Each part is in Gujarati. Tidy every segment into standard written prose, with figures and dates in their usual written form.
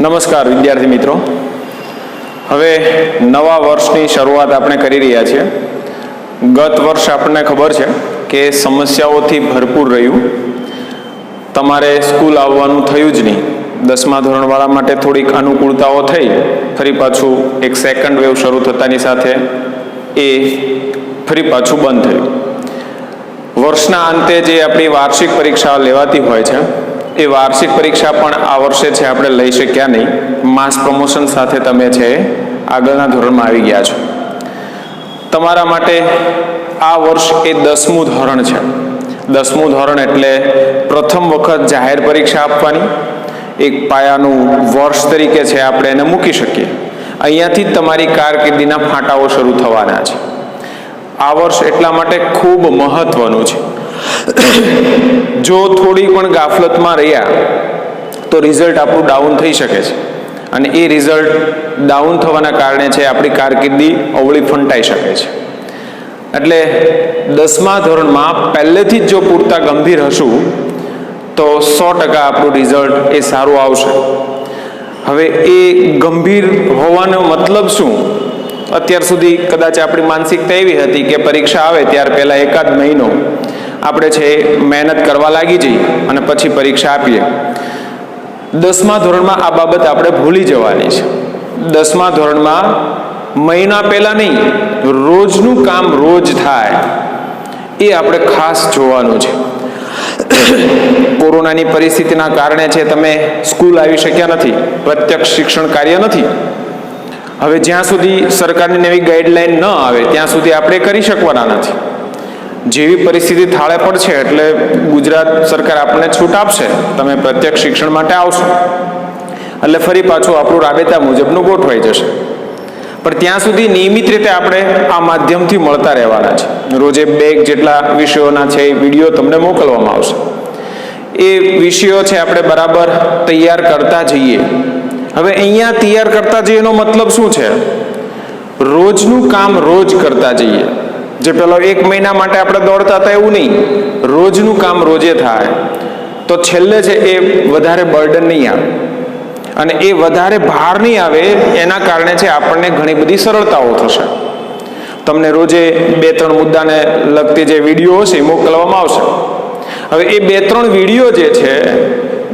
નમસ્કાર વિદ્યાર્થી મિત્રો, હવે નવા વર્ષની શરૂઆત આપણે કરી રહ્યા છીએ. ગત વર્ષ આપણને ખબર છે કે સમસ્યાઓથી ભરપૂર રહ્યું. તમારે સ્કૂલ આવવાનું થયું જ નહીં. 10મા ધોરણવાળા માટે થોડીક અનુકૂળતાઓ થઈ, ફરી પાછું એક સેકન્ડ વેવ શરૂ થતાની સાથે એ ફરી પાછું બંધ થયું. વર્ષના અંતે જે આપણી વાર્ષિક પરીક્ષા લેવાતી હોય છે, એ વાર્ષિક પરીક્ષા પણ આ વર્ષે છે આપણે લઈ શક્યા નહીં. માસ પ્રમોશન સાથે તમે છે આગળના ધોરણમાં આવી ગયા છો. તમારા માટે આ વર્ષ એ 10મું ધોરણ છે. 10મું ધોરણ એટલે પ્રથમ વખત જાહેર પરીક્ષા આપવાની એક પાયાનું વર્ષ તરીકે છે આપણે એને મૂકી શકીએ. અહીંયાથી જ તમારી કારકિર્દીના ફાંટાઓ શરૂ થવાના છે. આ વર્ષ એટલા માટે ખૂબ મહત્વનું છે. જો થોડી પણ ગાફલતમાં રહ્યા તો રિઝલ્ટ આપણું ડાઉન થઈ શકે છે, અને એ રિઝલ્ટ ડાઉન થવાના કારણે છે આપણી કારકિર્દી અવળી ફંટાઈ શકે છે. એટલે 10મા ધોરણમાં પહેલેથી જ જો પૂરતા ગંભીર હશું તો 100% આપણું રિઝલ્ટ એ સારું આવશે. હવે એ ગંભીર હોવાનો મતલબ શું? અત્યાર સુધી કદાચ આપણી માનસિકતા એવી હતી કે પરીક્ષા આવે ત્યાર પહેલાં એકાદ મહિનો આપણે છે મહેનત કરવા લાગી જઈએ અને પછી પરીક્ષા આપીએ. 10મા ધોરણમાં આ બાબત આપણે ભૂલી જવાની છે. 10મા ધોરણમાં મહિના પહેલા નહીં, રોજનું કામ રોજ થાય એ આપણે ખાસ જોવાનું છે. કોરોનાની પરિસ્થિતિના કારણે છે તમે સ્કૂલ આવી શક્યા નથી, પ્રત્યક્ષ શિક્ષણ કાર્ય નથી. હવે જ્યાં સુધી સરકારની નવી ગાઈડલાઈન ન આવે ત્યાં સુધી આપણે કરી શકવાના નથી. જેવી પરિસ્થિતિ થાળે પડશે એટલે ગુજરાત સરકાર આપણને છૂટ આપશે, તમે પ્રત્યક્ષ શિક્ષણ માટે આવશો એટલે ફરી પાછું આપણું રાબેતા મુજબનું ગોઠવાઈ જશે. પણ ત્યાં સુધી નિયમિત રીતે આપણે આ માધ્યમથી મળતા રહેવાના છે. રોજે 2 જેટલા વિષયોના છે એ વિડીયો તમને મોકલવામાં આવશે. એ વિષયો છે આપણે બરાબર તૈયાર કરતા જઈએ. હવે અહીંયા તૈયાર કરતા જઈએ એનો મતલબ શું છે? રોજનું કામ રોજ કરતા જઈએ. જે પેલો 1 મહિના માટે આપણે દોડતા હતા એવું નહીં, રોજનું કામ રોજે થાય તો છેલ્લે છે એ વધારે બર્ડન નહીં આવે, અને એ વધારે ભાર નહીં આવે. એના કારણે છે આપણને ઘણી બધી સરળતાઓ થશે. તમને રોજે 2-3 મુદ્દાને લગતી જે વિડીયો હશે એ મોકલવામાં આવશે. હવે એ 2-3 વિડીયો જે છે,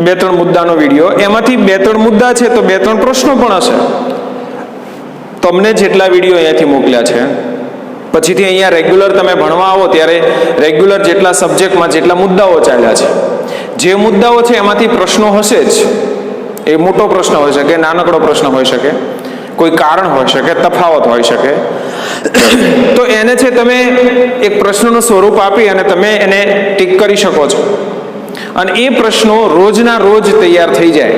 2-3 મુદ્દાનો વિડીયો, એમાંથી 2-3 મુદ્દા છે તો 2-3 પ્રશ્નો પણ હશે. તમને જેટલા વિડીયો અહીંયાથી મોકલ્યા છે, પછીથી અહીંયા રેગ્યુલર તમે ભણવા આવો ત્યારે રેગ્યુલર જેટલા સબ્જેક્ટમાં જેટલા મુદ્દાઓ ચાલ્યા છે, જે મુદ્દાઓ છે એમાંથી પ્રશ્નો હશે જ. એ મોટો પ્રશ્ન હોઈ શકે, નાનકડો પ્રશ્ન હોઈ શકે, કોઈ કારણ હોઈ શકે, તફાવત હોઈ શકે. તો એને છે તમે એક પ્રશ્નનું સ્વરૂપ આપી અને તમે એને ટીક કરી શકો છો. અને એ પ્રશ્નો રોજના રોજ તૈયાર થઈ જાય,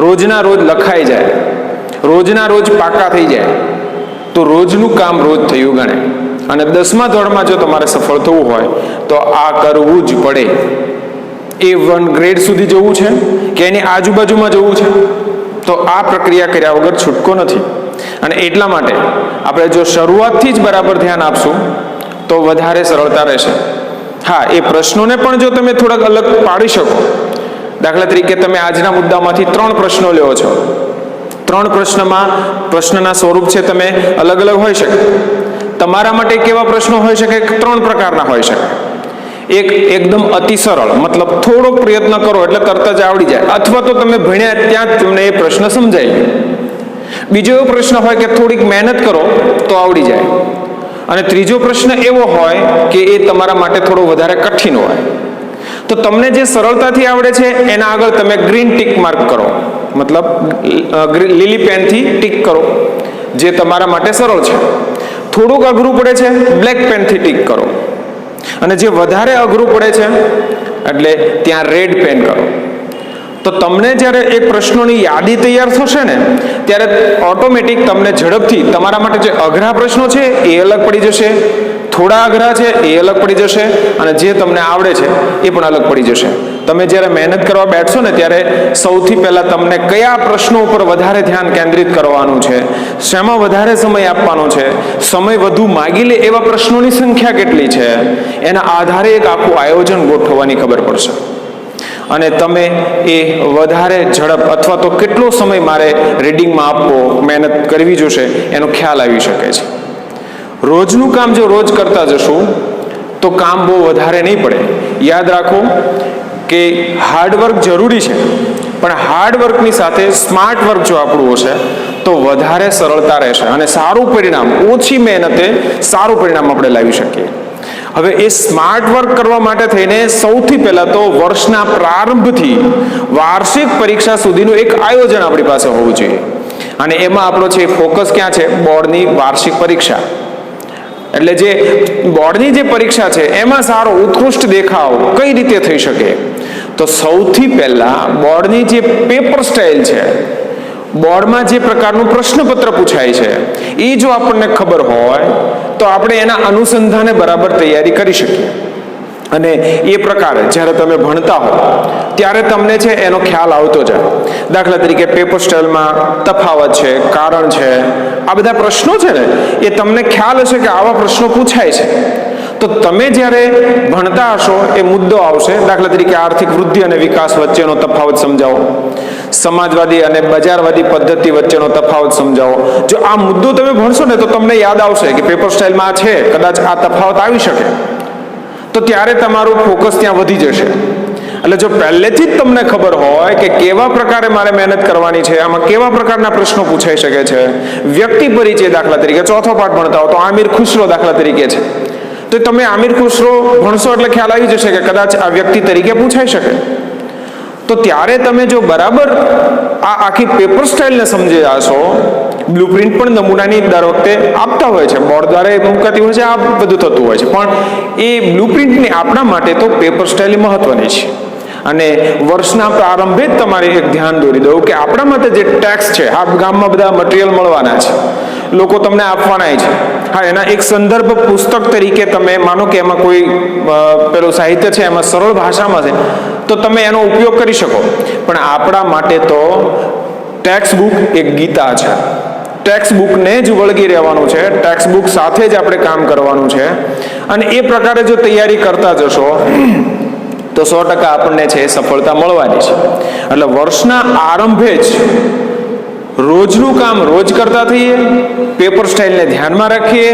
રોજના રોજ લખાઈ જાય, રોજના રોજ પાકા થઈ જાય તો રોજનું કામ રોજ થયું ગણે. અને 10મા ધોરણમાં જો તમારે સફળ થવું હોય તો આ કરવું જ પડે. A1 ગ્રેડ સુધી જવું છે કે એની આજુબાજુમાં જવું છે તો આ પ્રક્રિયા કર્યા વગર છૂટકો નથી. અને એટલા માટે આપણે જો શરૂઆતથી જ બરાબર ધ્યાન આપશું તો વધારે સરળતા રહેશે. હા, એ પ્રશ્નોને પણ જો તમે થોડાક અલગ પાડી શકો, દાખલા તરીકે તમે આજના મુદ્દામાંથી 3 પ્રશ્નો લ્યો છો, 3 પ્રશ્નમાં પ્રશ્નના સ્વરૂપ છે તમે અલગ અલગ હોઈ શકે. તમારા માટે કેવા પ્રશ્નો હોઈ શકે? 3 પ્રકારના હોઈ શકે. એક એકદમ અતિ સરળ, મતલબ થોડો પ્રયત્ન કરો એટલે તરત જ આવડી જાય, અથવા તો તમે ભણ્યા ત્યાં જ તમને એ પ્રશ્ન સમજાય ગયો. બીજો એવો પ્રશ્ન હોય કે થોડીક મહેનત કરો તો આવડી જાય. અને ત્રીજો પ્રશ્ન એવો હોય કે એ તમારા માટે થોડો વધારે કઠિન હોય. તો તમને જે સરળતાથી આવડે છે એના આગળ તમે ગ્રીન ટીક માર્ક કરો, મતલબ લીલી પેનથી ટીક કરો જે તમારા માટે સરળ છે. થોડુંક અઘરું પડે છે, બ્લેક પેનથી ટીક કરો. અને જે વધારે અઘરું પડે છે એટલે ત્યાં રેડ પેન કરો. તો તમને જ્યારે એ પ્રશ્નોની યાદી તૈયાર થશે ને ત્યારે ઓટોમેટિક તમને ઝડપથી તમારા માટે જે અઘરા પ્રશ્નો છે એ અલગ પડી જશે, થોડા અઘરા છે એ અલગ પડી જશે, અને જે તમને આવડે છે એ પણ અલગ પડી જશે. તમે જ્યારે મહેનત કરવા બેઠશો ને ત્યારે સૌથી પહેલાં તમને કયા પ્રશ્નો ઉપર વધારે ધ્યાન કેન્દ્રિત કરવાનું છે, શેમાં વધારે સમય આપવાનો છે, સમય વધુ માગી લે એવા પ્રશ્નોની સંખ્યા કેટલી છે, એના આધારે એક આખું આયોજન ગોઠવવાની ખબર પડશે. અને તમે એ વધારે ઝડપ અથવા તો કેટલો સમય મારે રીડિંગમાં આપવો, મહેનત કરવી જોશે, એનો ખ્યાલ આવી શકે છે. રોજનું કામ જો રોજ કરતા જશું તો કામ બહુ વધારે નહીં પડે. યાદ રાખો કે હાર્ડવર્ક જરૂરી છે, પણ હાર્ડવર્કની સાથે સ્માર્ટ વર્ક જો આપણું હશે તો વધારે સરળતા રહેશે અને સારું પરિણામ, ઓછી મહેનતે સારું પરિણામ આપણે લાવી શકીએ. હવે એ સ્માર્ટ વર્ક કરવા માટે થઈને સૌથી પહેલા તો વર્ષના પ્રારંભથી વાર્ષિક પરીક્ષા સુધીનું એક આયોજન આપણી પાસે હોવું જોઈએ. અને એમાં આપણો છે ફોકસ ક્યાં છે? બોર્ડની વાર્ષિક પરીક્ષા. એટલે જે બોર્ડની જે પરીક્ષા છે એમાં સારો ઉત્કૃષ્ટ દેખાવ કઈ રીતે થઈ શકે? તો સૌથી પહેલા બોર્ડની જે પેપર સ્ટાઇલ છે, બોર્ડમાં જે પ્રકારનું પ્રશ્નપત્ર પૂછાય છે, એ જો આપણને ખબર હોય તો આપણે એના અનુસંધાને બરાબર તૈયારી કરી શકીએ. અને એ પ્રકારે જ્યારે તમે ભણતા હો ત્યારે તમને છે એનો ખ્યાલ આવતો જાય. દાખલા તરીકે પેપર સ્ટાઇલમાં તફાવત છે, કારણ છે, આ બધા પ્રશ્નો છે ને, એ તમને ખ્યાલ હશે કે આવા પ્રશ્નો પૂછાય છે. તો તમે જ્યારે ભણતા હશો એ મુદ્દો આવશે. દાખલા તરીકે આર્થિક વૃદ્ધિ અને વિકાસ વચ્ચેનો તફાવત સમજાવો, સમાજવાદી અને બજારવાદી પદ્ધતિ વચ્ચેનો તફાવત સમજાવો. જો આ મુદ્દો તમે ભણશો ને તો તમને યાદ આવશે કે પેપર સ્ટાઇલમાં છે, કદાચ આ તફાવત આવી શકે. તો ત્યારે તમારું ફોકસ ત્યાં વધી જશે. એટલે જો પહેલેથી જ તમને ખબર હોય કે કેવા પ્રકારે મારે મહેનત કરવાની છે, આમાં કેવા પ્રકારના પ્રશ્નો પૂછાઈ શકે છે. વ્યક્તિ પરિચય દાખલા તરીકે ચોથો પાઠ ભણતા હો તો આમિર ખુસરો દાખલા તરીકે છે, તો તમે આમિર ખુસરો ભણશો એટલે ખ્યાલ આવી જશે કે કદાચ આ વ્યક્તિ તરીકે પૂછાઈ શકે. તો ત્યારે તમે જો બરાબર આ આખી પેપર સ્ટાઇલને સમજી જશો, બ્લુપ્રિન્ટ પણ નમૂનાની દર વખતે આપતા હોય છે, બોર્ડ દ્વારા મુકાતી હોય છે, આ બધું થતું હોય છે, પણ એ બ્લુપ્રિન્ટની આપણા માટે તો પેપર સ્ટાઇલ મહત્વની છે. અને વર્ષના પ્રારંભે જ તમારે એક ધ્યાન દોરી દઉં કે આપણા માટે જે ટેક્સ છે, આ ગામમાં બધા મટીરિયલ મળવાના છે, લોકો તમને આપવાના છે. હા, એના એક સંદર્ભ પુસ્તક તરીકે તમે માનો કે એમાં કોઈ પેલું સાહિત્ય છે, એમાં સરળ ભાષામાં છે, તો તમે એનો ઉપયોગ કરી શકો. પણ આપણા માટે તો ટેક્સ્ટ બુક એક ગીતા છે. ટેક્સ્ટ બુકને જ વળગી રહેવાનું છે, ટેક્સ્ટ બુક સાથે જ આપણે કામ કરવાનું છે. અને એ પ્રકારે જો તૈયારી કરતા જશો તો 100% આપણને છે સફળતા મળવાની છે. એટલે વર્ષના આરંભે જ રોજનું કામ રોજ કરતા થઈએ, પેપર સ્ટાઇલને ધ્યાનમાં રાખીએ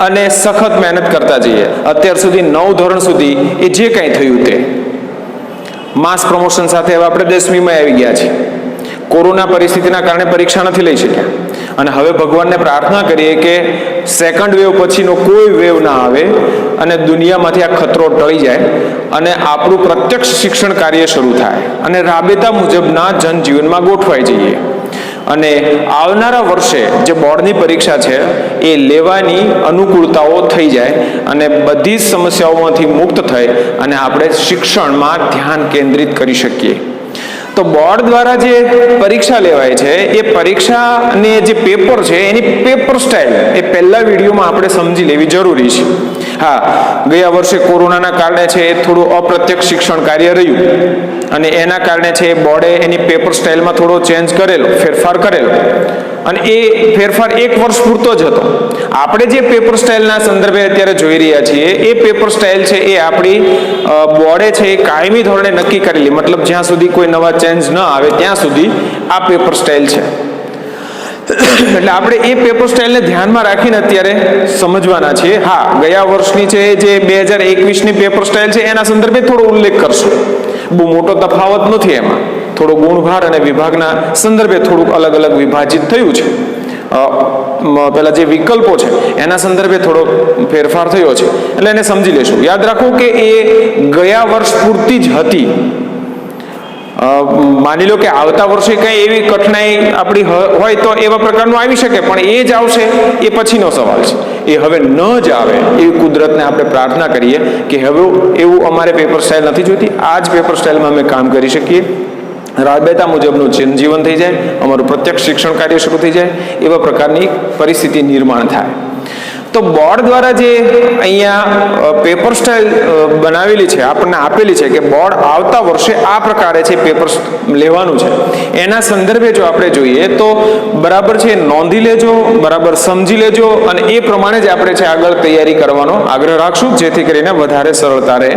અને સખત મહેનત કરતા જઈએ. અત્યાર સુધી 9 ધોરણ સુધી એ જે કંઈ થયું તે માસ પ્રમોશન સાથે હવે આપણે 10મીમાં આવી ગયા છીએ. કોરોના પરિસ્થિતિના કારણે પરીક્ષા નથી લઈ શક્યા અને હવે ભગવાનને પ્રાર્થના કરીએ કે સેકન્ડ વેવ પછીનો કોઈ વેવ ના આવે અને દુનિયામાંથી આ ખતરો ટળી જાય અને આપણું પ્રત્યક્ષ શિક્ષણ કાર્ય શરૂ થાય અને રાબેતા મુજબના જનજીવનમાં ગોઠવાઈ જઈએ. અને આવનારા વર્ષે જે બોર્ડની પરીક્ષા છે એ લેવાની અનુકૂળતાઓ થઈ જાય અને બધી જ સમસ્યાઓમાંથી મુક્ત થઈ અને આપણે શિક્ષણમાં ધ્યાન કેન્દ્રિત કરી શકીએ. તો બોર્ડ દ્વારા જે પરીક્ષા લેવાય છે એ પરીક્ષાને જે પેપર છે એની પેપર સ્ટાઇલ એ પહેલા વિડીયોમાં આપણે સમજી લેવી જરૂરી છે. હા, ગયા વર્ષે કોરોનાના કારણે છે એ થોડું અપ્રત્યક્ષ શિક્ષણ કાર્ય રહ્યું અને એના કારણે છે બોર્ડે એની પેપર સ્ટાઇલમાં થોડો ચેન્જ કરેલો, ફેરફાર કરેલો અને એ ફેરફાર 1 વર્ષ પૂરતો જ હતો. આપણે જે પેપર સ્ટાઇલના સંદર્ભે અત્યારે જોઈ રહ્યા છીએ એ પેપર સ્ટાઇલ છે એ આપણી બોર્ડે છે એ કાયમી ધોરણે નક્કી કરેલી, મતલબ જ્યાં સુધી કોઈ નવા ચેન્જ ન આવે ત્યાં સુધી આ પેપર સ્ટાઇલ છે. એટલે આપણે એ પેપર સ્ટાઇલને ધ્યાનમાં રાખીને અત્યારે સમજવાના છીએ. હા, ગયા વર્ષની છે જે 2021ની પેપર સ્ટાઇલ છે એના સંદર્ભે થોડો ઉલ્લેખ કરશું. બહુ મોટો તફાવત નથી એમાં, થોડો ગુણભાર અને વિભાગના સંદર્ભે થોડુંક અલગ અલગ વિભાજિત થયું છે. પેલા જે વિકલ્પો છે એના સંદર્ભે થોડો ફેરફાર થયો છે, એટલે એને સમજી લેશું. યાદ રાખો કે એ ગયા વર્ષ પૂરતી જ હતી. માની લો કે આવતા વર્ષે કઈ એવી કઠણાઈ આપણી હોય તો એવા પ્રકારનું આવી શકે, પણ એ જ આવશે એ પછીનો સવાલ છે. એ હવે ન જ આવે એવી કુદરતને આપણે પ્રાર્થના કરીએ કે હવે એવું અમારે પેપર સ્ટાઇલ નથી જોઈતી, આ જ પેપર સ્ટાઇલમાં અમે કામ કરી શકીએ, રાબેતા મુજબનું જનજીવન થઈ જાય, અમારું પ્રત્યક્ષ શિક્ષણ કાર્ય શરૂ થઈ જાય, એવા પ્રકારની પરિસ્થિતિ નિર્માણ થાય. તો બોર્ડ દ્વારા જે અહીંયા પેપર સ્ટાઇલ બનાવેલી છે, આપણને આપેલી છે કે બોર્ડ આવતા વર્ષે આ પ્રકારે છે પેપર લેવાનું છે, એના સંદર્ભે જો આપણે જોઈએ તો બરાબર છે નોંધી લેજો, બરાબર સમજી લેજો અને એ પ્રમાણે જ આપણે છે આગળ તૈયારી કરવાનો આગ્રહ રાખશું, જેથી કરીને વધારે સરળતા રહે.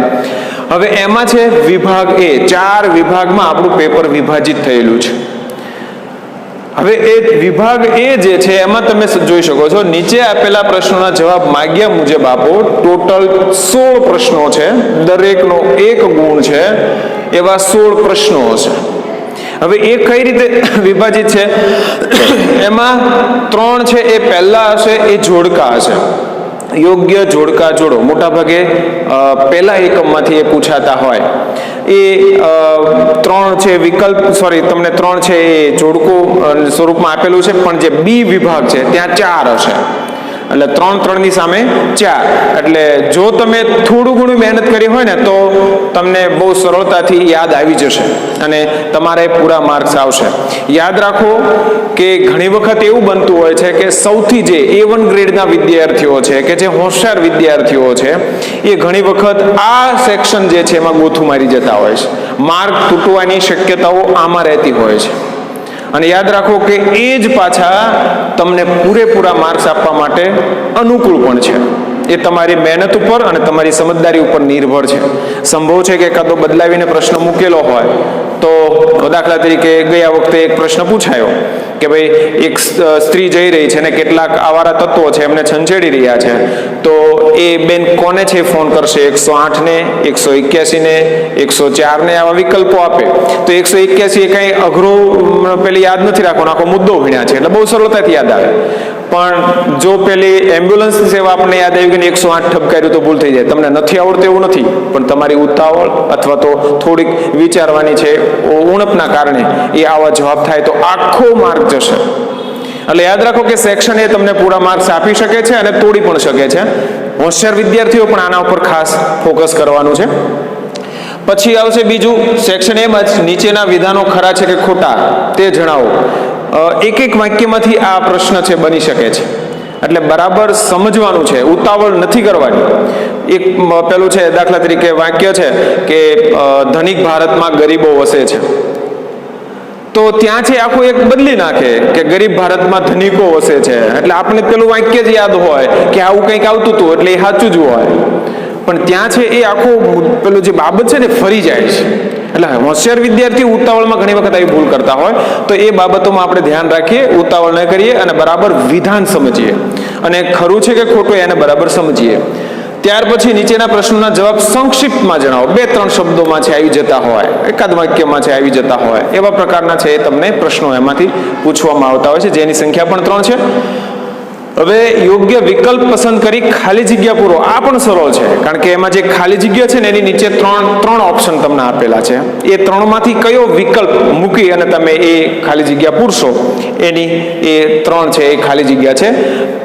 હવે એમાં છે વિભાગ એ, 4 વિભાગમાં આપણું પેપર વિભાજિત થયેલું છે. હવે એ વિભાગ એ જે છે એમાં તમે જોઈ શકો છો નીચે આપેલા પ્રશ્નોના જવાબ માગ્યા મુજબ આપો. ટોટલ 16 પ્રશ્નો છે, દરેકનો 1 ગુણ છે, એવા 16 પ્રશ્નો હશે. હવે એ કઈ રીતે વિભાજિત છે? એમાં 3 છે એ પહેલા હશે, એ જોડકા હશે, યોગ્ય જોડકા જોડો. મોટા ભાગે પહેલા એકમમાંથી એ પૂછાતા હોય. એ 3 છે વિકલ્પ, સોરી તમને 3 છે એ જોડકું સ્વરૂપમાં આપેલું છે, પણ જે બી વિભાગ છે ત્યાં 4 હશે. એટલે 3 ની સામે 4. એટલે જો તમે થોડું ઘણું મહેનત કરી હોય ને તો તમને બહુ સરળતાથી યાદ આવી જશે અને તમારે પૂરા માર્ક્સ આવશે. યાદ રાખો કે ઘણી વખત એવું બનતું હોય છે કે સૌથી જે A1 ગ્રેડના વિદ્યાર્થીઓ છે કે જે હોશિયાર વિદ્યાર્થીઓ છે એ ઘણી વખત આ સેક્શન જે છે એમાં ગોથું મારી જતા હોય છે. માર્ક તૂટવાની શક્યતાઓ આમાં રહેતી હોય છે. અને યાદ રાખો કે એ જ પાછા તમને પૂરેપૂરા માર્ક્સ આપવા માટે અનુકૂળ પણ છે. એ તમારી મહેનત ઉપર અને તમારી સમજદારી ઉપર નિર્ભર છે. સંભવ છે કે કાં તો બદલાવીને પ્રશ્ન મૂકેલો હોય. તો દાખલા તરીકે ગયા વખતે એક પ્રશ્ન પૂછાયો કે ભાઈ એક સ્ત્રી જઈ રહી છે અને કેટલાક આવારા તત્વો છે એમને છંછેડી રહ્યા છે, તો એ બેન કોને છે ફોન કરશે? 108 ને, 181 ને, 104 ને, આવા વિકલ્પો આપે. તો 181 એ કઈ અઘરો પેલી યાદ નથી રાખવાનો, આખો મુદ્દો ભણ્યા છે એટલે બહુ સરળતાથી યાદ આવે. પણ જો પેલી એમ્બ્યુલન્સ સેવા આપણને યાદ આવી ગઈ 108 ઠપકાર્યું તો ભૂલ થઈ જાય. તમને નથી આવડતું એવું નથી, પણ તમારી ઉતાવળ અથવા તો થોડીક વિચારવાની છે ઉણપના કારણે એ આવા જવાબ થાય તો આખો માર્ક જશે. એટલે યાદ રાખો કે સેક્શન એ તમને પૂરા માર્ક્સ આપી શકે છે અને તોડી પણ શકે છે. હોશિયાર વિદ્યાર્થીઓ પણ આના ઉપર ખાસ ફોકસ કરવાનું છે. પછી આવશે બીજું સેક્શન એમ જ નીચેના વિધાનો ખરા છે કે ખોટા તે જણાવો. એક વાક્યમાંથી આ પ્રશ્ન છે બની શકે છે, એટલે બરાબર સમજવાનું છે, ઉતાવળ નથી કરવાની. એક પેલું છે દાખલા તરીકે વાક્ય છે કે ધનિક ભારતમાં ગરીબો વસે છે, તો ત્યાં છે આખું એક બદલી નાખે કે ગરીબ ભારતમાં ધનિકો વસે છે. એટલે આપણે પેલું વાક્ય જ યાદ હોય કે આવું કંઈક આવતું હતું એટલે એ સાચું જ હોય, પણ ત્યાં છે એ આખું પેલું જે બાબત છે ને ફરી જાય છે. એટલે હોશિયાર વિદ્યાર્થી ઉતાવળમાં ઘણી વખત આવી ભૂલ કરતા હોય, તો એ બાબતોમાં આપણે ધ્યાન રાખીએ, ઉતાવળ ન કરીએ અને બરાબર વિધાન સમજીએ અને ખરું છે કે ખોટું એને બરાબર સમજીએ. ત્યાર પછી નીચેના પ્રશ્નોના જવાબ સંક્ષિપ્તમાં જણાવો. 2-3 શબ્દોમાં છે આવી જતા હોય, એકાદ વાક્યમાં છે આવી જતા હોય, એવા પ્રકારના છે એ તમને પ્રશ્નો એમાંથી પૂછવામાં આવતા હોય છે, જેની સંખ્યા પણ 3 છે. હવે યોગ્ય વિકલ્પ પસંદ કરી ખાલી જગ્યા પૂરો. આ પણ સરળ છે, કારણ કે એમાં જે ખાલી જગ્યા છે ને એની નીચે ત્રણ ઓપ્શન તમને આપેલા છે. એ 3માંથી કયો વિકલ્પ મૂકી અને તમે એ ખાલી જગ્યા પૂરશો, એની એ 3 છે એ ખાલી જગ્યા છે.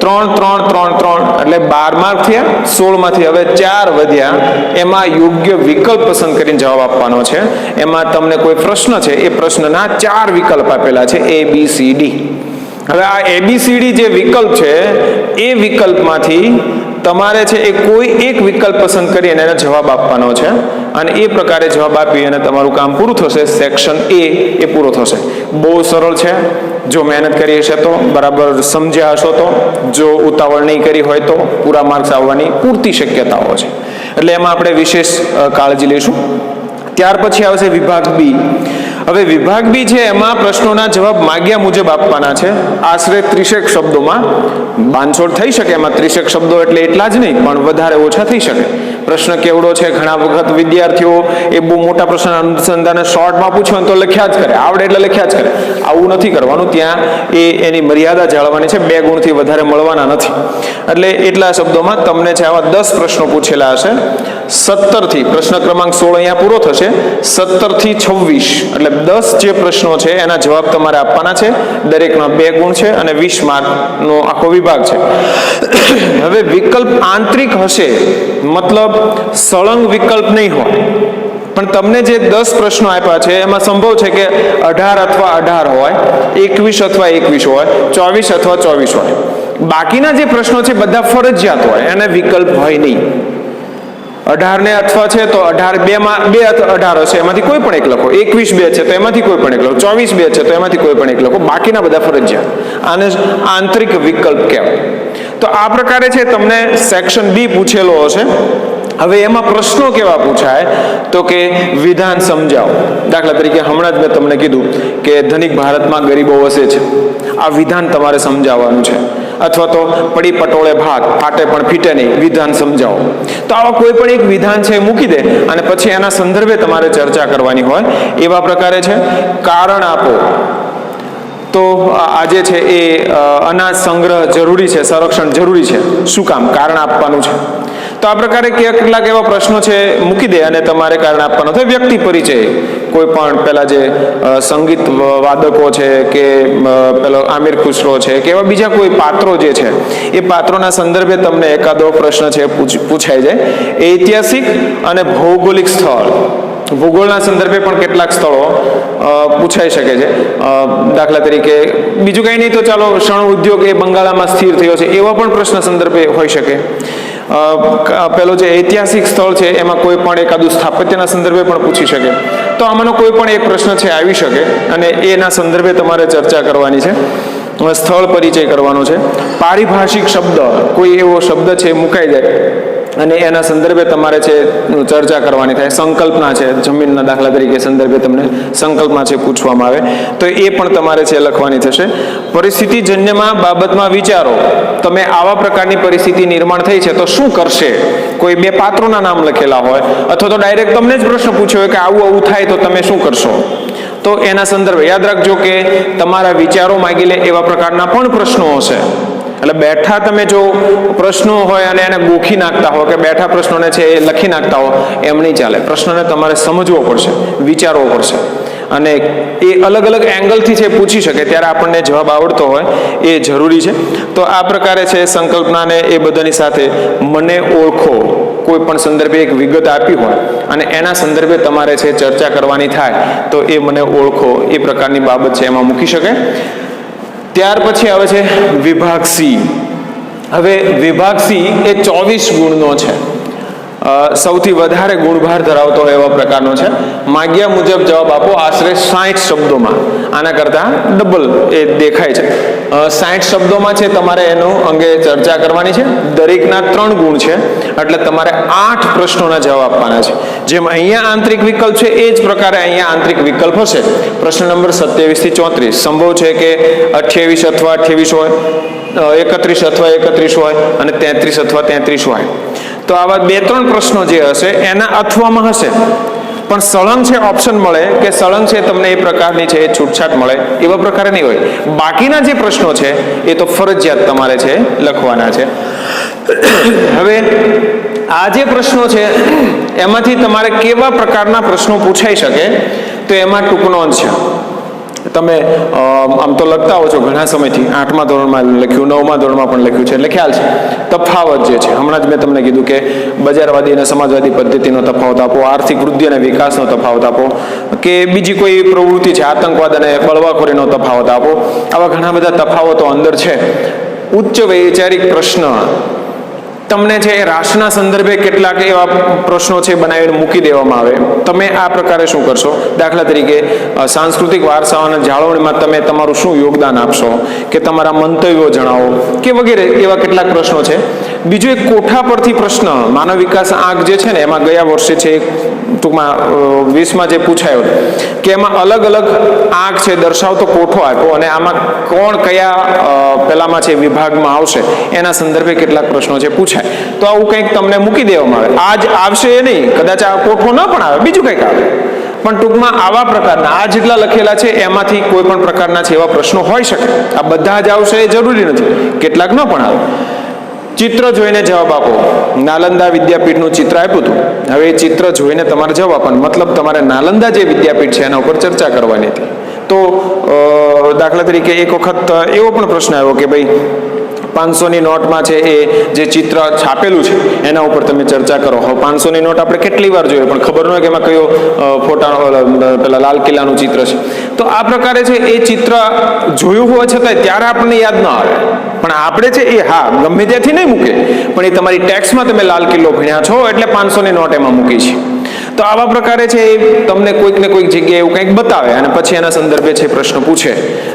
3, 3, 3, 3 એટલે 12 માર્ક થયા. 16માંથી હવે 4 વધ્યા. એમાં યોગ્ય વિકલ્પ પસંદ કરીને જવાબ આપવાનો છે. એમાં તમને કોઈ પ્રશ્ન છે એ પ્રશ્નના 4 વિકલ્પ આપેલા છે, ABCD. હવે આ ABCD જે વિકલ્પ છે એ વિકલ્પમાંથી તમારે છે એ કોઈ એક વિકલ્પ પસંદ કરી અને એને જવાબ આપવાનો છે, અને એ પ્રકારે જવાબ આપી અને તમારું કામ પૂરું થશે. સેક્શન એ પૂરો થશે. બહુ સરળ છે. જો મહેનત કરી હશે તો, બરાબર સમજ્યા હશો તો, જો ઉતાવળ નહીં કરી હોય તો પૂરા માર્ક્સ આવવાની પૂરતી શક્યતાઓ છે. એટલે એમાં આપણે વિશેષ કાળજી લઈશું. ત્યાર પછી આવશે વિભાગ બી. હવે વિભાગ બી છે એમાં પ્રશ્નોના જવાબ માગ્યા મુજબ આપવાના છે. આશરે 30 શબ્દોમાં. બાંધછોડ થઈ શકે એમાં 30 શબ્દો એટલે એટલા જ નહીં, પણ વધારે ઓછા થઈ શકે. પ્રશ્ન કેવડો છે, ઘણા વખત વિદ્યાર્થીઓ એ બહુ મોટા પ્રશ્ન અનુસંધાને શોર્ટમાં પૂછવાનું તો લખ્યા જ કરે, આવડે એટલે લખ્યા જ કરે. આવું નથી કરવાનું. ત્યાં એની મર્યાદા જાળવવાની છે. 2 ગુણથી વધારે મળવાના નથી. એટલે એટલા શબ્દોમાં તમને છે આવા 10 પ્રશ્નો પૂછેલા હશે. 17 થી પ્રશ્ન ક્રમાંક 16 અહીંયા પૂરો થશે. 17 થી 26 એટલે 10 જે પ્રશ્નો છે એના જવાબ તમારે આપવાના છે. દરેકના 2 ગુણ છે અને 20 માર્કનો આખો વિભાગ છે. હવે વિકલ્પ આંતરિક હશે, મતલબ સળંગ વિકલ્પ નહીં હોય, પણ તમને જે 10 પ્રશ્નો આપ્યા છે એમાં સંભવ છે કે 18 અથવા 18 હોય, 21 અથવા 21 હોય, 24 અથવા 24 હોય. બાકીના જે પ્રશ્નો છે બધા ફરજિયાત હોય, એને વિકલ્પ હોય નહીં. 18 ને અથવા છે તો 18 2 18 હશે, એમાંથી કોઈ પણ એક લખો. 21 2 છે તો એમાંથી કોઈ પણ એક લખો. 24 2 છે તો એમાંથી કોઈ પણ એક લખો. બાકીના બધા ફરજિયાત. આને આંતરિક વિકલ્પ કહેવાય. તો આ પ્રકારે છે તમને સેક્શન બી પૂછેલો હશે. હવે એમાં પ્રશ્નો કેવા પૂછાય તો કે વિધાન સમજાવો. દાખલા તરીકે હમણાં જ મેં તમને કીધું કે ધનિક ભારતમાં ગરીબો વસે છે, આ વિધાન તમારે સમજાવવાનું છે. અથવા તો પડી પટોળે ભાગ ફાટે પણ ફીટે નહીં, વિધાન સમજાવો. તો આવા કોઈ પણ એક વિધાન છે મૂકી દે અને પછી એના સંદર્ભે તમારે ચર્ચા કરવાની હોય. એવા પ્રકારે છે કારણ આપો. તો આજે છે એ અનાજ સંગ્રહ જરૂરી છે, સંરક્ષણ જરૂરી છે. શું કામ? કારણ આપવાનું છે. તો આ પ્રકારે કેટલાક એવા પ્રશ્નો છે મૂકી દે અને તમારે કારણ આપવાનું થાય. વ્યક્તિ પરિચય, કોઈ પણ પેલા જે સંગીત વાદકો છે કે પેલો આમિર ખુસરો છે કે એવા બીજા કોઈ પાત્રો જે છે એ પાત્રોના સંદર્ભે તમને એકાદો પ્રશ્ન છે પૂછાઈ જાય. ઐતિહાસિક અને ભૌગોલિક સ્થળ, ભૂગોળના સંદર્ભે પણ કેટલાક સ્થળો પૂછાઈ શકે છે. દાખલા તરીકે બીજું કંઈ નહીં તો ચાલો શણ ઉદ્યોગ એ બંગાળમાં સ્થિર થયો છે, એવા પણ પ્રશ્ન સંદર્ભે હોઈ શકે. પેલો જે ઐતિહાસિક સ્થળ છે એમાં કોઈ પણ એકાદું સ્થાપત્યના સંદર્ભે પણ પૂછી શકે. તો આમાંનો કોઈ પણ એક પ્રશ્ન છે આવી શકે અને એના સંદર્ભે તમારે ચર્ચા કરવાની છે. સ્થળ પરિચય કરવાનો છે. પારિભાષિક શબ્દ, કોઈ એવો શબ્દ છે મુકાઈ જાય અને એના સંદર્ભે તમારે છે ચર્ચા કરવાની થાય. સંકલ્પના છે, જમીનના દાખલા તરીકે સંદર્ભે તમને સંકલ્પના છે પૂછવામાં આવે તો એ પણ તમારે છે લખવાની થશે. પરિસ્થિતિજન્યમાં બાબતમાં વિચારો, તમે આવા પ્રકારની પરિસ્થિતિ નિર્માણ થઈ છે તો શું કરશે? કોઈ બે પાત્રોના નામ લખેલા હોય અથવા તો ડાયરેક્ટ તમને જ પ્રશ્ન પૂછ્યો હોય કે આવું આવું થાય તો તમે શું કરશો, તો એના સંદર્ભે યાદ રાખજો કે તમારા વિચારો માગી લે એવા પ્રકારના પણ પ્રશ્નો હશે. એટલે બેઠા તમે જો પ્રશ્નો હોય અને એને ગોખી નાખતા હો કે બેઠા પ્રશ્નોને છે એ લખી નાખતા હો, એમ નહીં ચાલે. પ્રશ્નને તમારે સમજવો પડશે, વિચારવો પડશે અને એ અલગ અલગ એંગલથી છે પૂછી શકે ત્યારે આપણને જવાબ આવડતો હોય એ જરૂરી છે. તો આ પ્રકારે છે સંકલ્પનાને એ બધાની સાથે મને ઓળખો, કોઈ પણ સંદર્ભે એક વિગત આપી હોય અને એના સંદર્ભે તમારે છે ચર્ચા કરવાની થાય તો એ મને ઓળખો એ પ્રકારની બાબત છે એમાં મૂકી શકે. ત્યાર પછી આવે છે વિભાગ સી. હવે વિભાગ સી એ 24 ગુણનો છે. સૌથી વધારે ગુણભાર ધરાવતો એવા પ્રકારનો છે. માગ્યા મુજબ જવાબ આપો આશરે 60 શબ્દોમાં. આના કરતા ડબલ એ દેખાય છે. 60 શબ્દોમાં છે તમારે એનું અંગે ચર્ચા કરવાની છે. દરેકના 3 ગુણ છે એટલે તમારે 8 પ્રશ્નોના જવાબ આપવાના છે. જેમ અહીંયા આંતરિક વિકલ્પ છે એ જ પ્રકારે અહીંયા આંતરિક વિકલ્પ હશે. પ્રશ્ન નંબર 27 થી 34 સંભવ છે કે 28 અથવા 28 હોય, 31 અથવા 31 હોય અને 33 અથવા 33 હોય. તો આવા 2-3 પ્રશ્નો જે હશે એના અથવામાં હશે પણ સળંગ છે ઓપ્શન મળે કે સળંગ છે તમને એ પ્રકારની છે છૂટછાટ મળે એવા પ્રકારે નહીં હોય. બાકીના જે પ્રશ્નો છે એ તો ફરજિયાત તમારે છે લખવાના છે. હવે આ જે પ્રશ્નો છે એમાંથી તમારે કેવા પ્રકારના પ્રશ્નો પૂછાઈ શકે તો એમાં ટૂંક નોંધ છે. તમે આમ તો લખતા હો છો ઘણા સમયથી, 8મા ધોરણમાં લખ્યું, 9મા ધોરણમાં પણ લખ્યું છે એટલે ખ્યાલ છે. તફાવત જે છે હમણાં જ મેં તમને કીધું કે બજારવાદી અને સમાજવાદી પદ્ધતિનો તફાવત આપો, આર્થિક વૃદ્ધિ અને વિકાસનો તફાવત આપો કે બીજી કોઈ પ્રવૃત્તિ છે આતંકવાદ અને બળવાખોરીનો તફાવત આપો. આવા ઘણા બધા તફાવતો અંદર છે. ઉચ્ચ વૈચારિક પ્રશ્ન તમને છે એ રાષ્ટ્રના સંદર્ભે કેટલાક એવા પ્રશ્નો છે બનાવીને મૂકી દેવામાં આવે. તમે આ પ્રકારે શું કરશો? દાખલા તરીકે સાંસ્કૃતિક વારસાઓના જાળવણીમાં તમે તમારું શું યોગદાન આપશો કે તમારા મંતવ્યો જણાવો કે વગેરે એવા કેટલાક પ્રશ્નો છે. બીજું એક કોઠા પરથી પ્રશ્ન, માનવ વિકાસ આંક જે છે ને એમાં ગયા વર્ષે છે ટૂંકમાં 20માં જે પૂછાયો કે એમાં અલગ અલગ આંક છે દર્શાવતો કોઠો આપ્યો અને આમાં કોણ કયા પેલામાં છે વિભાગમાં આવશે એના સંદર્ભે કેટલાક પ્રશ્નો છે પૂછાય. તો આવું કંઈક તમને મૂકી દેવામાં આવે. આજ આવશે એ નહીં, કદાચ આ કોઠો ન પણ આવે, બીજું કંઈક આવે પણ ટૂંકમાં આવા પ્રકારના આ જેટલા લખેલા છે એમાંથી કોઈ પણ પ્રકારના છે એવા પ્રશ્નો હોઈ શકે. આ બધા જ આવશે એ જરૂરી નથી, કેટલાક ન પણ આવે. ચિત્ર જોઈને જવાબ આપો. નાલંદા વિદ્યાપીઠનું ચિત્ર આપ્યું હતું. હવે એ ચિત્ર જોઈને તમારે જવાબ આપવાનો, મતલબ તમારે નાલંદા જે વિદ્યાપીઠ છે એના ઉપર ચર્ચા કરવાની હતી. તો દાખલા તરીકે એક વખત એવો પણ પ્રશ્ન આવ્યો કે ભાઈ 500ની નોટમાં છે એ જે ચિત્ર છાપેલું છે એના ઉપર તમે ચર્ચા કરો. હવે 500ની નોટ આપણે કેટલી વાર જોઈએ પણ ખબર ન હોય કે એમાં કયો ફોટા પેલા લાલ કિલ્લાનું ચિત્ર છે. તો આ પ્રકારે છે એ ચિત્ર જોયું હોવા છતાંય ત્યારે આપણને યાદ ન આવે પણ આપણે છે એ હા ગમે ત્યાંથી નહીં મૂકે પણ એ તમારી ટેક્સમાં તમે લાલ કિલ્લો ભણ્યા છો એટલે 500ની નોટ એમાં મૂકી છે. તો આવા પ્રકારે છે એ તમને કોઈક ને કોઈક જગ્યાએ એવું કંઈક બતાવે અને પછી એના સંદર્ભે છે પ્રશ્ન પૂછે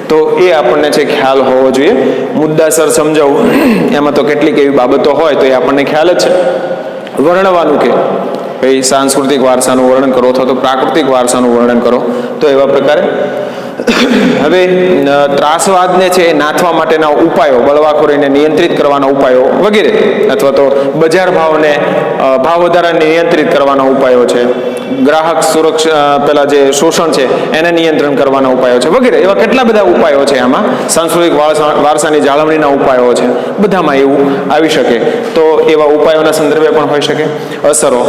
તો એ આપણને છે ખ્યાલ હોવો જોઈએ. મુદ્દાસર સમજાવવું એમાં તો કેટલીક એવી બાબતો હોય તો એ આપણને ખ્યાલ જ છે. વર્ણવાનું કે ભાઈ સાંસ્કૃતિક વારસાનું વર્ણન કરો અથવા તો પ્રાકૃતિક વારસાનું વર્ણન કરો, તો એવા પ્રકારે. હવે ત્રાસવાદને છે એ નાથવા માટેના ઉપાયો, બળવાખોરીને નિયંત્રિત કરવાના ઉપાયો વગેરે, અથવા તો બજાર ભાવને ભાવ વધારાને નિયંત્રિત કરવાના ઉપાયો છે, ગ્રાહક સુરક્ષા પેલા જે શોષણ છે એને નિયંત્રણ કરવાના ઉપાયો છે વગેરે, એવા કેટલા બધા ઉપાયો છે. આમાં સાંસ્કૃતિક વારસાની જાળવણીના ઉપાયો છે, બધામાં એવું આવી શકે. તો એવા ઉપાયોના સંદર્ભે પણ હોઈ શકે. અસરો,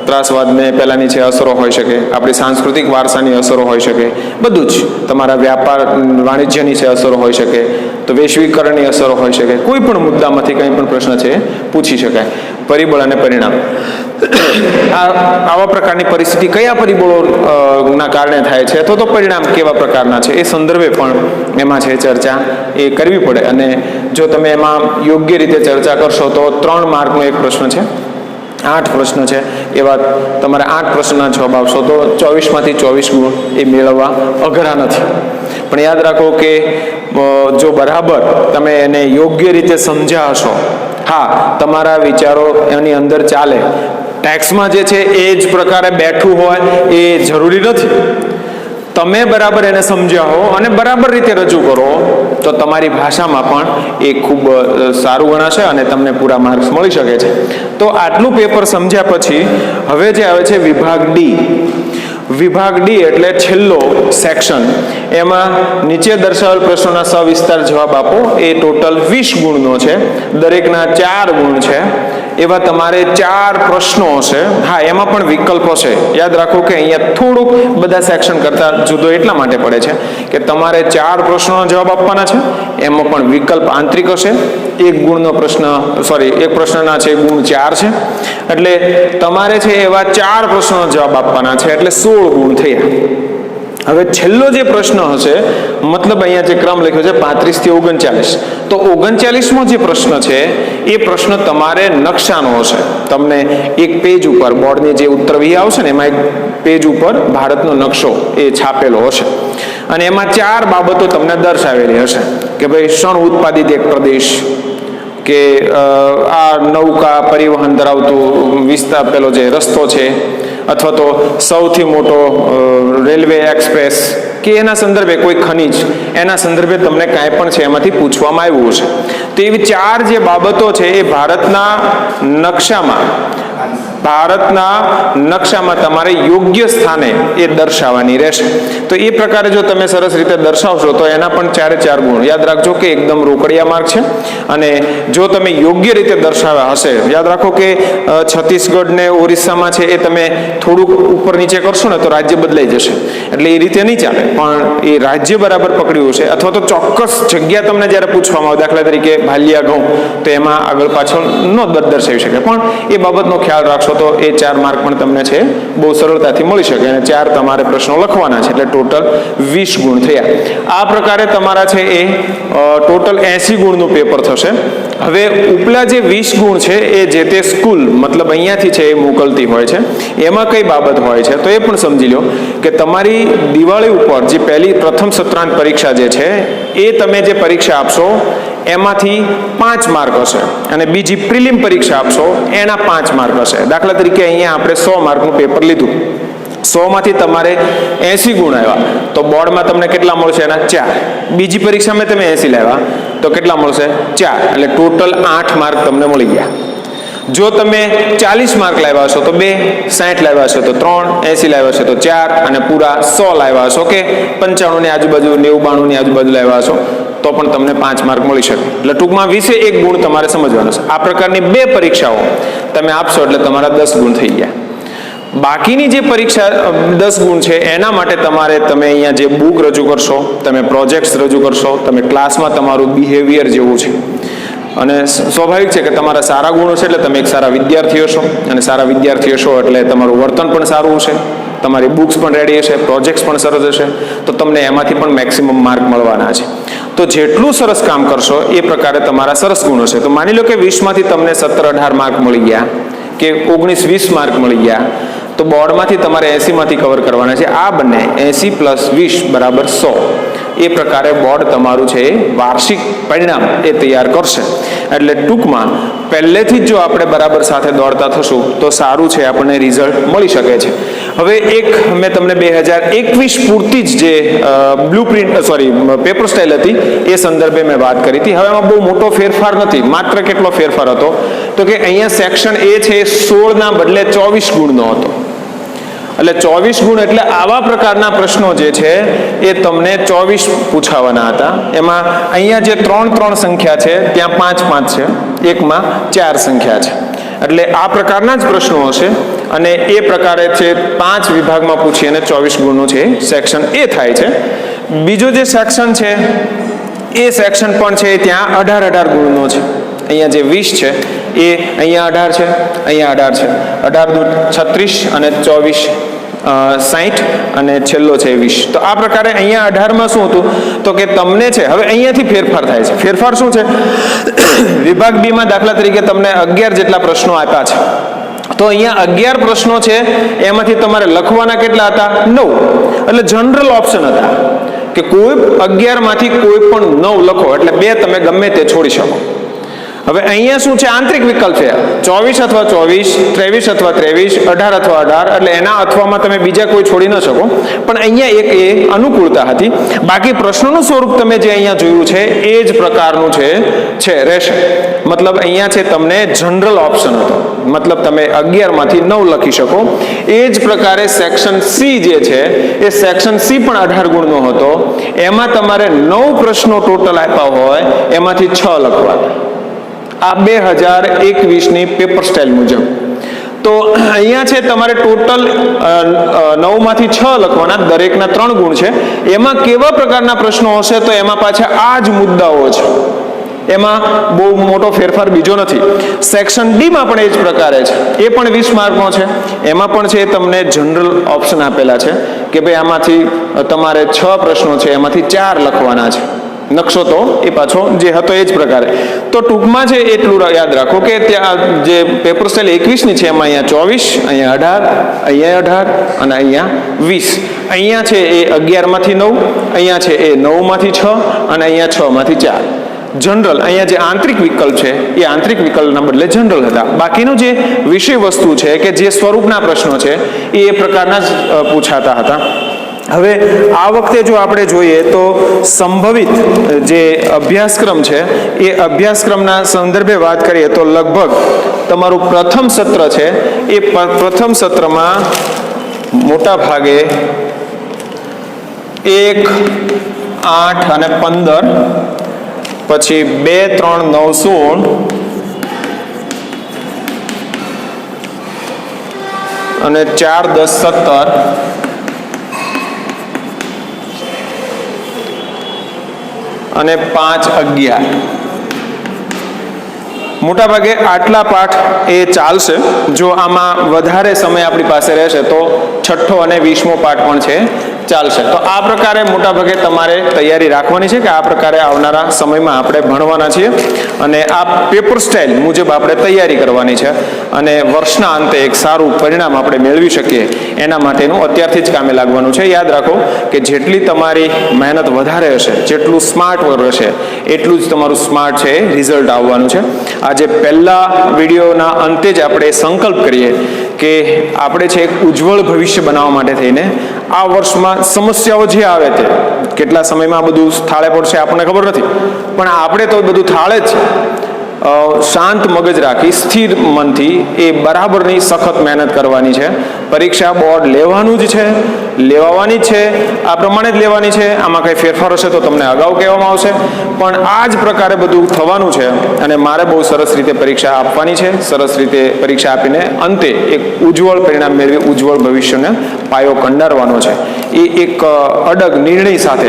ત્રાસવાદને પહેલાની છે અસરો હોઈ શકે, આપણી સાંસ્કૃતિક વારસાની અસરો હોઈ શકે, બધું જ. તમારા વ્યાપાર વાણિજ્યની છે અસરો હોઈ શકે, તો વૈશ્વિકરણની અસરો હોઈ શકે. કોઈ પણ મુદ્દામાંથી કંઈ પણ પ્રશ્ન છે પૂછી શકાય. પરિબળ અને પરિણામ, આવા પ્રકારની પરિસ્થિતિ કયા પરિબળો ના કારણે થાય છે, અથવા તો પરિણામ કેવા પ્રકારના છે, એ સંદર્ભે પણ એમાં છે ચર્ચા એ કરવી પડે. અને જો તમે એમાં યોગ્ય રીતે ચર્ચા કરશો તો 3 માર્કનો એક પ્રશ્ન છે, 8 પ્રશ્ન છે, એવા તમારે 8 પ્રશ્નના જવાબ આપશો તો 24માંથી 24 ગુણ એ મેળવવા અઘરા નથી. પણ યાદ રાખો કે જો બરાબર તમે એને યોગ્ય રીતે સમજ્યા હશો, હા તમારા વિચારો એની અંદર ચાલે, ટેક્સમાં જે છે એ જ પ્રકારે બેઠું હોય એ જરૂરી નથી. તમે બરાબર એને સમજ્યા હો અને બરાબર રીતે રજૂ કરો તો તમારી ભાષામાં પણ એ ખૂબ સારું ગણાશે અને તમને પૂરા માર્ક્સ મળી શકે છે. તો આટલું પેપર સમજ્યા પછી હવે જે આવે છે વિભાગ ડી. વિભાગ ડી એટલે છેલ્લો સેક્શન. એમાં નીચે દર્શાવેલ પ્રશ્નોના સવિસ્તાર જવાબ આપો. એ ટોટલ 20 ગુણનો છે, દરેકના 4 ગુણ છે. એવા તમારે 4 પ્રશ્નો હશે. હા, એમાં પણ વિકલ્પો છે. યાદ રાખો કે અહીંયા થોડુંક બધા સેક્શન કરતા જુદો એટલા માટે પડે છે કે તમારે 4 પ્રશ્નોના જવાબ આપવાના છે. એમાં પણ વિકલ્પ આંતરિક હશે. એક ગુણનો પ્રશ્ન, સોરી, એક પ્રશ્નના છે ગુણ 4 છે. એટલે તમારે છે એવા 4 પ્રશ્નોના જવાબ આપવાના છે, એટલે 16 ગુણ થયા. હવે છેલ્લો જે પ્રશ્ન હશે, મતલબ અહીંયા જે ક્રમ લખ્યો છે 35 થી 39, તો 39મો જે પ્રશ્ન છે એ પ્રશ્ન તમારે નકશાનો હશે. તમને એક પેજ ઉપર, બોર્ડની જે ઉત્તરવહી આવશે ને એમાં એક પેજ ઉપર ભારતનો નકશો એ છાપેલો હશે અને એમાં 4 બાબતો તમને દર્શાવેલી હશે કે ભાઈ શણ ઉત્પાદિત એક પ્રદેશ, કે આ નૌકા પરિવહન ધરાવતું વિસ્તાર, પેલો જે રસ્તો છે, અથવા તો સૌથી મોટો રેલવે એક્સપ્રેસ, કે એના સંદર્ભે કોઈ ખનિજ, એના સંદર્ભે તમને કાંઈ પણ છે એમાંથી પૂછવામાં આવ્યું છે. તો એવી 4 જે બાબતો છે એ ભારતના નકશામાં તમારે યોગ્ય સ્થાને એ દર્શાવવાની રહેશે. તો એ પ્રકારે જો તમે સરસ રીતે દર્શાવશો તો એના પણ 4 ગુણ. યાદ રાખજો કે એકદમ રોકડિયા માર્ક છે. અને જો તમે યોગ્ય રીતે દર્શાવ્યા હશે, યાદ રાખો કે છત્તીસગઢ ને ઓરિસ્સામાં છે એ તમે થોડુંક ઉપર નીચે કરશો ને તો રાજ્ય બદલાઈ જશે. એટલે એ રીતે નહીં ચાલે. પણ એ રાજ્ય બરાબર પકડ્યું છે, અથવા તો ચોક્કસ જગ્યા તમને જ્યારે પૂછવામાં આવે, દાખલા તરીકે ભાલિયા ઘઉં, તો એમાં આગળ પાછળ ન દર્શાવી શકે, પણ એ બાબતનો ખ્યાલ રાખશો તો એ 4 માર્ક પણ તમને છે બહુ સરળતાથી મળી શકે. અને 4 તમારે પ્રશ્નો લખવાના છે, એટલે ટોટલ 20 ગુણ થયા. આ પ્રકારે તમારા છે એ ટોટલ 80 ગુણનું પેપર થશે. હવે ઉપલા જે 20 ગુણ છે એ જે તે સ્કૂલ, મતલબ અહીંયાથી છે એ મોકલતી હોય છે. એમાં કઈ બાબત હોય છે તો એ પણ સમજી લો કે તમારી દિવાળી ઉપર જે પ્રથમ સત્રાંત પરીક્ષા જે છે એ તમે જે પરીક્ષા આપશો એમાંથી 5 માર્ક હશે, અને બીજી પ્રિલિમ પરીક્ષા આપશો એના 5 માર્ક હશે. દાખલા તરીકે અહીંયા આપણે 100 માર્કનું પેપર લીધું, 100માંથી તમારે 80 ગુણ આવ્યા તો બોર્ડમાં તમને કેટલા મળશે? એના 4. બીજી પરીક્ષામાં તમે 80 લાવ્યા તો કેટલા મળશે? 4. એટલે ટોટલ 8 માર્ક તમને મળી ગયા. જો તમે 40 માર્ક લાવ્યા છો તો 2, 60 લાવ્યા છો તો 3, 80 લાવ્યા છો તો 4, અને પૂરા 100 લાવ્યા છો કે 95 ની આજુબાજુ, 90, 92 ની આજુબાજુ લાવ્યા છો તો પણ તમને 5 માર્ક મળી શકે. એટલે ટૂંકમાં 20 એક ગુણ તમારે સમજવાનો છે. આ પ્રકારની 2 પરીક્ષાઓ તમે આપશો એટલે તમારા 10 ગુણ થઈ ગયા. બાકીની જે પરીક્ષા 10 ગુણ છે એના માટે તમે અહીંયા જે બુક રજૂ કરશો, તમે પ્રોજેક્ટ્સ રજૂ કરશો, તમે ક્લાસમાં તમારું બિહેવિયર જેવું છે. અને સ્વાભાવિક છે કે તમારા સારા ગુણો છે એટલે તમે એક સારા વિદ્યાર્થી હશો, અને સારા વિદ્યાર્થી હશો એટલે તમારું વર્તન પણ સારું હશે, તમારી બુક્સ પણ રેડી હશે, પ્રોજેક્ટ્સ પણ સરસ હશે, તો તમને એમાંથી પણ મેક્સિમમ માર્ક મળવાના છે. તો જેટલું સરસ કામ કરશો એ પ્રકારે તમારા સરસ ગુણો છે. તો માની લો કે 20માંથી તમને 17-18 માર્ક મળી ગયા, કે 19-20 માર્ક મળી ગયા, તો બોર્ડમાંથી તમારે 80માંથી કવર કરવાના છે. આ બંને 80 + 20 = 100. એ પ્રકારે બોર્ડ તમારું છે વાર્ષિક પરિણામ એ તૈયાર કરશે. એટલે ટૂંકમાં પહેલેથી જ જો આપણે બરાબર સાથે દોડતા થશું તો સારું છે, આપણને રિઝલ્ટ મળી શકે છે. હવે એક મેં તમને 2021 પૂરતી જ જે પેપર સ્ટાઇલ હતી એ સંદર્ભે મેં વાત કરી હતી. હવે એમાં બહુ મોટો ફેરફાર નથી. માત્ર કેટલો ફેરફાર હતો તો કે અહીંયા સેક્શન એ છે 16ના બદલે 24 ગુણનો હતો. એટલે 24 ગુણ એટલે આવા પ્રકારના પ્રશ્નો જે છે એ તમને 24 પૂછાવાના હતા. એમાં અહીંયા જે 3 સંખ્યા છે ત્યાં 5 છે, એકમાં 4 સંખ્યા છે. એટલે આ પ્રકારના જ પ્રશ્નો હશે અને એ પ્રકારે છે 5 વિભાગમાં પૂછી અને 24 ગુણનું છે સેક્શન એ થાય છે. બીજો જે સેક્શન છે એ સેક્શન પણ છે ત્યાં 18 ગુણનો છે. અહીંયા જે 20 છે એ અહીંયા 18 છે, અહીંયા 18 છે. 18 દૂ 36 અને 24 60 અને છેલ્લો છે 20. તો આ પ્રકારે અહીંયા 18માં શું હતું તો કે તમને છે હવે અહીંયાથી ફેરફાર થાય છે. ફેરફાર શું છે? વિભાગ બી માં દાખલા તરીકે તમને 11 જેટલા પ્રશ્નો આપ્યા છે. તો અહીંયા 11 પ્રશ્નો છે, એમાંથી તમારે લખવાના કેટલા હતા? 9. એટલે જનરલ ઓપ્શન હતા કે કોઈ 11 માંથી કોઈ પણ 9 લખો, એટલે 2 તમે ગમે તે છોડી શકો. હવે અહીંયા શું છે? આંતરિક વિકલ્પ છે. 24 અથવા 24, 23 અથવા 23, 18 અથવા 18. એટલે એના અથવામાં તમે બીજા કોઈ છોડી ન શકો. પણ અહીંયા એક એ અનુકૂળતા હતી. બાકી પ્રશ્નોનું સ્વરૂપ તમે જે અહીંયા જોયું છે એ જ પ્રકારનું છે રહેશે. મતલબ અહીંયા છે તમને જનરલ ઓપ્શન હતો. મતલબ તમે 11 માંથી 9 લખી શકો. એ જ પ્રકારે સેક્શન સી જે છે એ સેક્શન સી પણ 18 ગુણનો હતો. એમાં તમારે 9 પ્રશ્નો ટોટલ આપ્યા હોય, એમાંથી 6 લખવાના. આ 2021ની પેપર સ્ટાઇલ મુજબ. તો અહીંયા છે તમારે ટોટલ 9 માંથી 6 લખવાના, દરેકના 3 ગુણ છે. એમાં કેવા પ્રકારના પ્રશ્નો હશે તો એમાં પાછા આ જ મુદ્દાઓ છે. એમાં બહુ મોટો ફેરફાર બીજો નથી. સેક્શન ડી માં પણ એ જ પ્રકારે છે. એ પણ 20 માર્કનો છે. એમાં પણ છે તમને જનરલ ઓપ્શન આપેલા છે કે ભાઈ આમાંથી તમારે 6 પ્રશ્નો છે, એમાંથી 4 લખવાના છે. નકશો તો એ પાછો જે હતો એ જ પ્રકારે. તો ટૂંકમાં છે એટલું યાદ રાખો કે ત્યાં જે પેપર સ્ટાઇલ 21ની છે એમાં અહીંયા 24, અહીંયા 18, અહીંયા 18 અને અહીંયા 20. અહીંયા છે એ 11 માંથી 9, અહીંયા છે એ 9 માંથી 6 અને અહીંયા 6 માંથી 4. જનરલ અહીંયા જે આંતરિક વિકલ્પ છે એ આંતરિક વિકલ્પના બદલે જનરલ હતા. બાકીનું જે વિષય વસ્તુ છે કે જે સ્વરૂપના પ્રશ્નો છે એ પ્રકારના જ પૂછાતા હતા. હવે આ વખતે જો આપણે જોઈએ તો સંભવિત જે અભ્યાસક્રમ છે એ અભ્યાસક્રમના સંદર્ભે વાત કરીએ તો લગભગ તમારું પ્રથમ સત્ર છે એ પ્રથમ સત્રમાં મોટા ભાગે 1, 8 અને 15, પછી 2, 3, 9, 16 અને 4, 10, 17 અને 5, 11. મોટા ભાગે આટલા પાઠ એ ચાલશે. જો આમાં વધારે સમય આપણી પાસે રહેશે તો 6ઠ્ઠો અને 20મો પાઠ પણ છે ચાલશે. તો આ પ્રકારે મોટા ભાગે તમારે તૈયારી રાખવાની છે કે આ પ્રકારે આવનારા સમયમાં આપણે ભણવાના છીએ અને આ પેપર સ્ટાઇલ મુજબ આપણે તૈયારી કરવાની છે અને વર્ષના અંતે એક સારું પરિણામ આપણે મેળવી શકીએ એના માટેનું અત્યારથી જ કામે લાગવાનું છે. યાદ રાખો કે જેટલી તમારી મહેનત વધારે હશે, જેટલું સ્માર્ટ વર્ક હશે, એટલું જ તમારું સ્માર્ટ છે રિઝલ્ટ આવવાનું છે. આજે પહેલા વિડીયોના અંતે જ આપણે સંકલ્પ કરીએ કે આપણે છે એક ઉજ્જવળ ભવિષ્ય બનાવવા માટે થઈને આ વર્ષમાં સમસ્યાઓ જે આવે તે કેટલા સમયમાં બધું થાળે પડશે આપણને ખબર નથી, પણ આપણે તો બધું થાળે જ શાંત મગજ રાખી સ્થિર મનથી એ બરાબરની સખત મહેનત કરવાની છે. પરીક્ષા બોર્ડ લેવાનું જ છે, લેવાની જ છે, આ પ્રમાણે જ લેવાની છે. આમાં કંઈ ફેરફાર હશે તો તમને અગાઉ કહેવામાં આવશે, પણ આ જ પ્રકારે બધું થવાનું છે અને મારે બહુ સરસ રીતે પરીક્ષા આપવાની છે. સરસ રીતે પરીક્ષા આપીને અંતે એક ઉજ્જવળ પરિણામ મેળવી ઉજ્જવળ ભવિષ્યને પાયો કંડારવાનો છે. એ એક અડગ નિર્ણય સાથે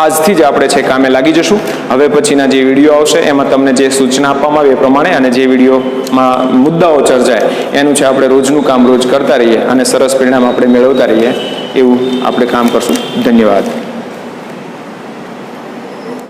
આજથી જ આપણે છે કામે લાગી જશું. હવે પછીના જે વિડીયો આવશે એમાં તમને જે સૂચના આપવામાં આવે એ પ્રમાણે અને જે વિડીયોમાં મુદ્દાઓ ચર્ચાય એનું છે આપણે રોજનું કામ રોજ કરતા રહીએ અને સરસ પરિણામ આપણે મેળવતા રહીએ એવું આપણે કામ કરશું. ધન્યવાદ.